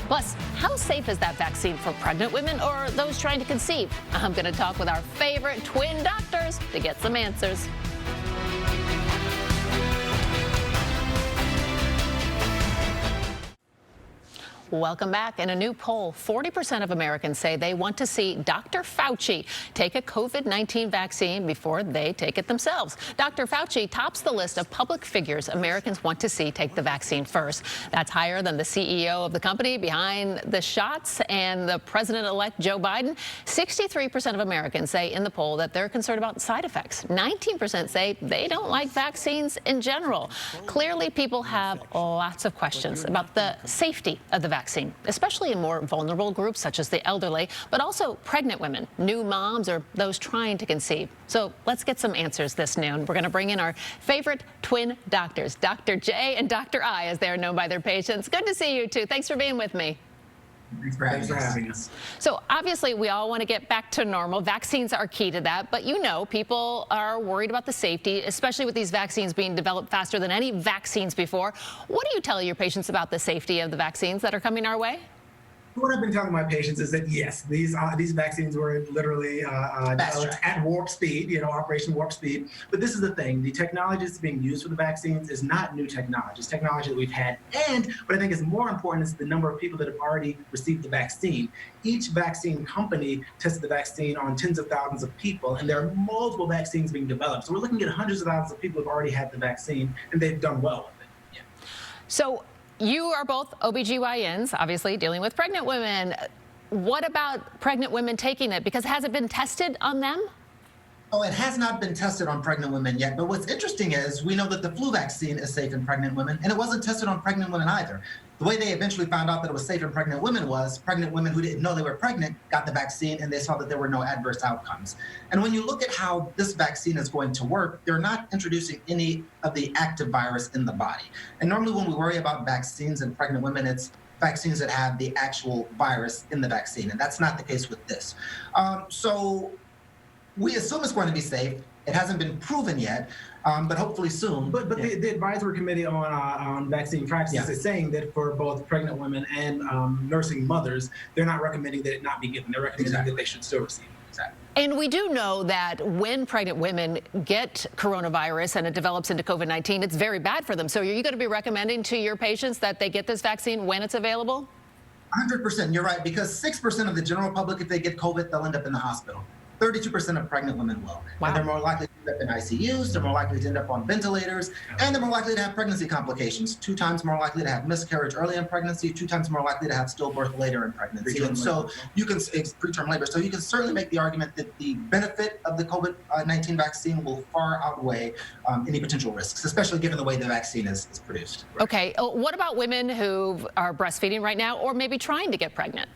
Plus, how safe is that vaccine for pregnant women or those trying to conceive? I'm going to talk with our favorite twin doctors to get some answers. Welcome back. In a new poll, 40% of Americans say they want to see Dr. Fauci take a COVID-19 vaccine before they take it themselves. Dr. Fauci tops the list of public figures Americans want to see take the vaccine first. That's higher than the CEO of the company behind the shots and the president-elect Joe Biden. 63% of Americans say in the poll that they're concerned about side effects. 19% say they don't like vaccines in general. Clearly, people have lots of questions about the safety of the vaccine, especially in more vulnerable groups such as the elderly, but also pregnant women, new moms, or those trying to conceive. So let's get some answers this noon. We're going to bring in our favorite twin doctors, Dr. J and Dr. I, as they are known by their patients. Good to see you two. Thanks for being with me. Thanks for having us. So obviously, we all want to get back to normal. Vaccines are key to that. But you know, people are worried about the safety, especially with these vaccines being developed faster than any vaccines before. What do you tell your patients about the safety of the vaccines that are coming our way? What I've been telling my patients is that, yes, these vaccines were literally developed at warp speed, Operation Warp Speed. But this is the thing. The technology that's being used for the vaccines is not new technology. It's technology that we've had. And what I think is more important is the number of people that have already received the vaccine. Each vaccine company tested the vaccine on tens of thousands of people, and there are multiple vaccines being developed. So we're looking at hundreds of thousands of people who have already had the vaccine, and they've done well with it. Yeah. So you are both OBGYNs, obviously dealing with pregnant women. What about pregnant women taking it? Because has it been tested on them? Oh, it has not been tested on pregnant women yet. But what's interesting is we know that the flu vaccine is safe in pregnant women, and it wasn't tested on pregnant women either. The way they eventually found out that it was safe in pregnant women was pregnant women who didn't know they were pregnant got the vaccine, and they saw that there were no adverse outcomes. And when you look at how this vaccine is going to work, they're not introducing any of the active virus in the body. And normally when we worry about vaccines in pregnant women, it's vaccines that have the actual virus in the vaccine, and that's not the case with this. So we assume it's going to be safe. It hasn't been proven yet, but hopefully soon. But the advisory committee on vaccine practices is saying that for both pregnant women and nursing mothers, they're not recommending that it not be given. They're recommending that they should still receive it. Exactly. And we do know that when pregnant women get coronavirus and it develops into COVID-19, it's very bad for them. So are you going to be recommending to your patients that they get this vaccine when it's available? 100%, you're right, because 6% of the general public, if they get COVID, they'll end up in the hospital. 32% of pregnant women will. Wow. And they're more likely to end up in ICUs, they're more likely to end up on ventilators, and they're more likely to have pregnancy complications. 2 times more likely to have miscarriage early in pregnancy, 2 times more likely to have stillbirth later in pregnancy. And so you can, preterm labor. So you can certainly make the argument that the benefit of the COVID-19 vaccine will far outweigh any potential risks, especially given the way the vaccine is produced. Okay, what about women who are breastfeeding right now or maybe trying to get pregnant?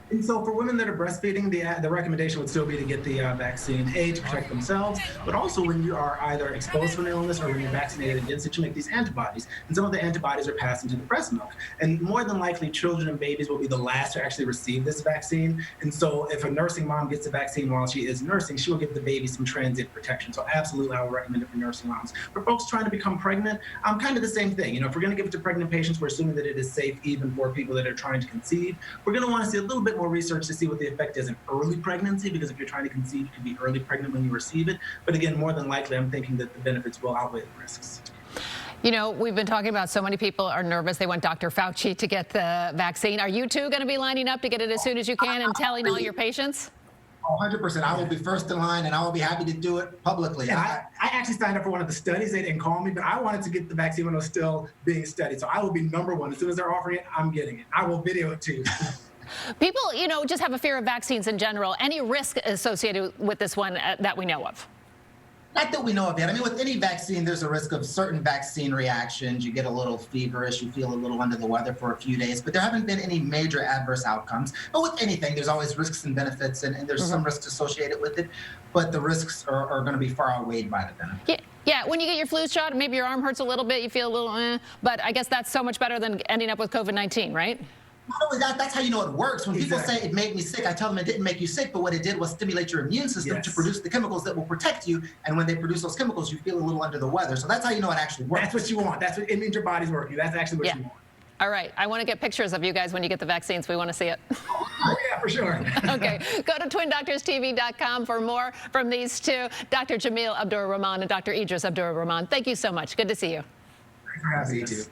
And so for women that are breastfeeding, the recommendation would still be to get the vaccine, to protect themselves, but also when you are either exposed to an illness or when you're vaccinated against it, you make these antibodies. And some of the antibodies are passed into the breast milk. And more than likely, children and babies will be the last to actually receive this vaccine. And so if a nursing mom gets the vaccine while she is nursing, she will give the baby some transient protection. So absolutely, I would recommend it for nursing moms. For folks trying to become pregnant, kind of the same thing. If we're going to give it to pregnant patients, we're assuming that it is safe even for people that are trying to conceive. We're going to want to see a little bit more research to see what the effect is in early pregnancy, because if you're trying to conceive, you can be early pregnant when you receive it. But again, more than likely, I'm thinking that the benefits will outweigh the risks. You know, we've been talking about so many people are nervous. They want Dr. Fauci to get the vaccine. Are you two going to be lining up to get it as soon as you can and telling all your patients? 100%. I will be first in line, and I will be happy to do it publicly. And I actually signed up for one of the studies. They didn't call me, but I wanted to get the vaccine when it was still being studied. So I will be number one. As soon as they're offering it, I'm getting it. I will video it too. People, just have a fear of vaccines in general. Any risk associated with this one that we know of? Not that we know of yet. I mean, with any vaccine, there's a risk of certain vaccine reactions. You get a little feverish, you feel a little under the weather for a few days, but there haven't been any major adverse outcomes. But with anything, there's always risks and benefits, and there's some risks associated with it, but the risks are going to be far outweighed by the benefits. Yeah, when you get your flu shot, maybe your arm hurts a little bit, you feel a little, but I guess that's so much better than ending up with COVID-19, right? Not only that, that's how you know it works. When people say it made me sick, I tell them it didn't make you sick, but what it did was stimulate your immune system to produce the chemicals that will protect you. And when they produce those chemicals, you feel a little under the weather. So that's how you know it actually works. That's what you want. It means your body's working. That's actually what you want. All right. I want to get pictures of you guys when you get the vaccines. We want to see it. Oh, yeah, for sure. Okay. Go to twindoctorstv.com for more from these two, Dr. Jamil Abdur-Rahman and Dr. Idris Abdur-Rahman. Thank you so much. Good to see you. Thanks for having us.